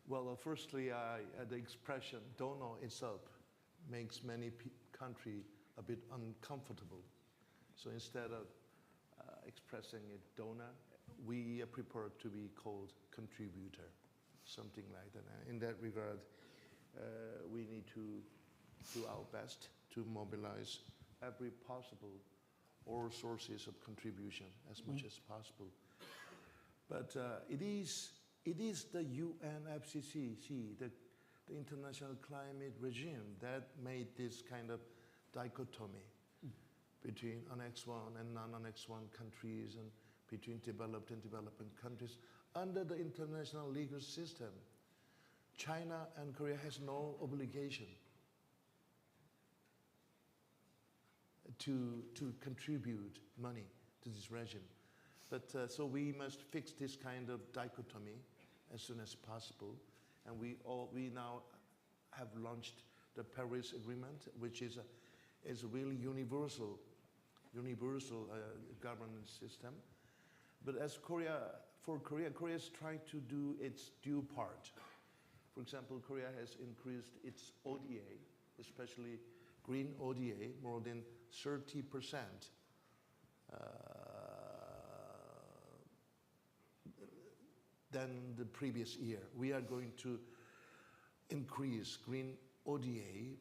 Well, firstly, the expression donor itself makes many countries a bit uncomfortable. So instead of expressing it donor, we prefer to be called contributor, something like that. And in that regard, we need to do our best to mobilize every possible all sources of contribution as much as possible. But it is the UNFCCC, the international climate regime, that made this kind of dichotomy between Annex 1 and non-Annex 1 countries and between developed and developing countries. Under the international legal system, China and Korea has no obligation to contribute money to this regime. But so we must fix this kind of dichotomy as soon as possible. And we now have launched the Paris Agreement, which is a really universal governance system. But as Korea is trying to do its due part. For example, Korea has increased its ODA, especially green ODA, more than 30% than the previous year. We are going to increase green ODA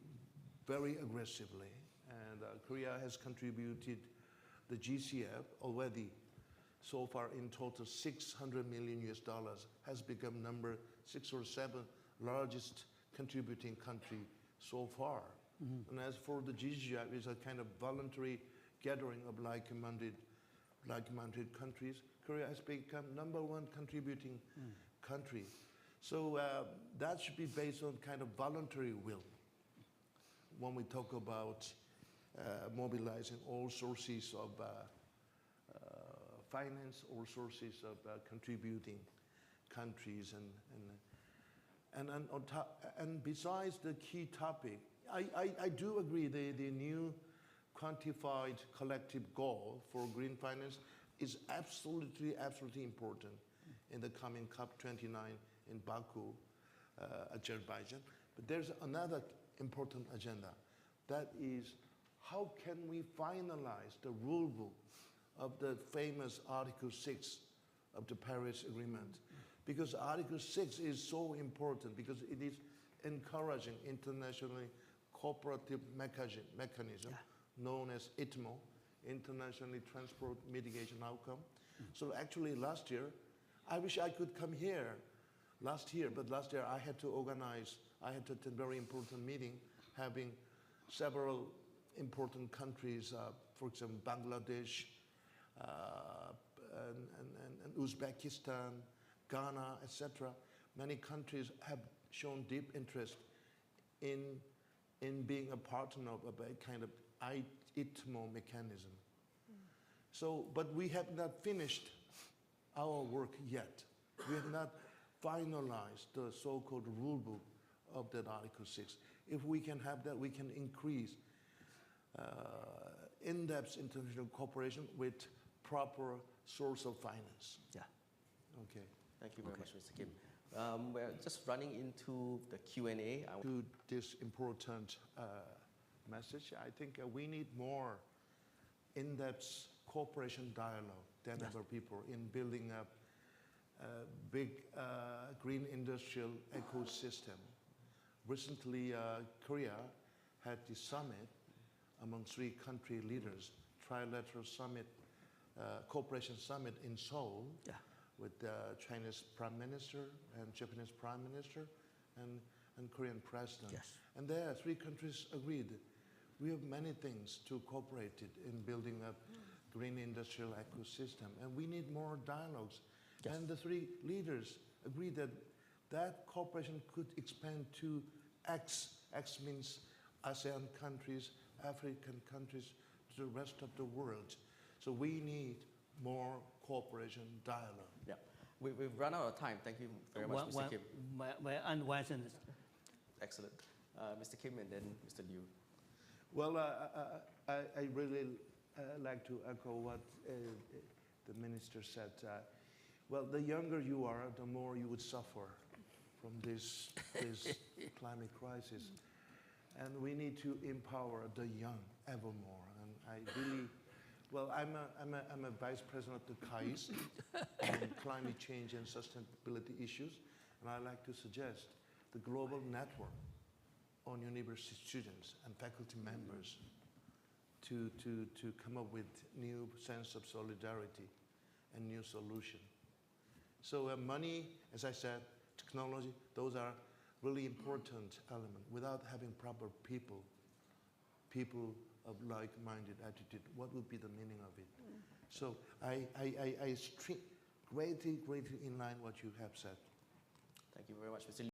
very aggressively, and Korea has contributed the GCF already. So far, in total, $600 million has become number 6 or 7 largest contributing country so far. And as for the GCF, it's a kind of voluntary gathering of like-minded countries. Korea has become number 1 contributing country. So that should be based on kind of voluntary will when we talk about mobilizing all sources of finance, all sources of contributing countries, and besides the key topic, I do agree the new quantified collective goal for green finance is absolutely important in the coming COP29 in Baku, Azerbaijan. But there's another important agenda. That is, how can we finalize the rule book of the famous Article 6 of the Paris Agreement? Because Article 6 is so important because it is encouraging internationally cooperative mechanism known as ITMO, Internationally Transport Mitigation Outcome. So actually last year, I wish I could come here last year, but last year I had to attend a very important meeting having several important countries, for example, Bangladesh, and Uzbekistan, Ghana, etc. Many countries have shown deep interest in being a partner of a kind of ITMO mechanism. So, but we have not finished our work yet. We have not finalized the so-called rule book of that Article 6. If we can have that, we can increase in-depth international cooperation with proper source of finance. Yeah. Okay. Thank you very much, Mr. Kim. We're just running into the Q&A. To this important message, I think we need more in-depth cooperation dialogue than ever before in building up a big green industrial ecosystem. Recently, Korea had the summit among 3 country leaders, trilateral summit, cooperation summit in Seoul, with the Chinese Prime Minister and Japanese Prime Minister and Korean President. Yes. And there, 3 countries agreed. We have many things to cooperate in building up green industrial ecosystem, and we need more dialogues. Yes. And the 3 leaders agreed that cooperation could expand to X. X means ASEAN countries, African countries, to the rest of the world. So we need more cooperation dialogue. Yeah, we've run out of time. Thank you very much, Mr. Kim. One sentence. Excellent. Mr. Kim and then Mr. Liu. Well, I really like to echo what the minister said. Well, the younger you are, the more you would suffer from this climate crisis. And we need to empower the young ever more. And I really, well, I'm a vice president of the KAIS on climate change and sustainability issues. And I like to suggest the global network on university students and faculty members to come up with new sense of solidarity and new solution. So money, as I said, technology, those are really important elements. Without having proper people of like-minded attitude, what would be the meaning of it? So I greatly in line what you have said. Thank you very much, Mr.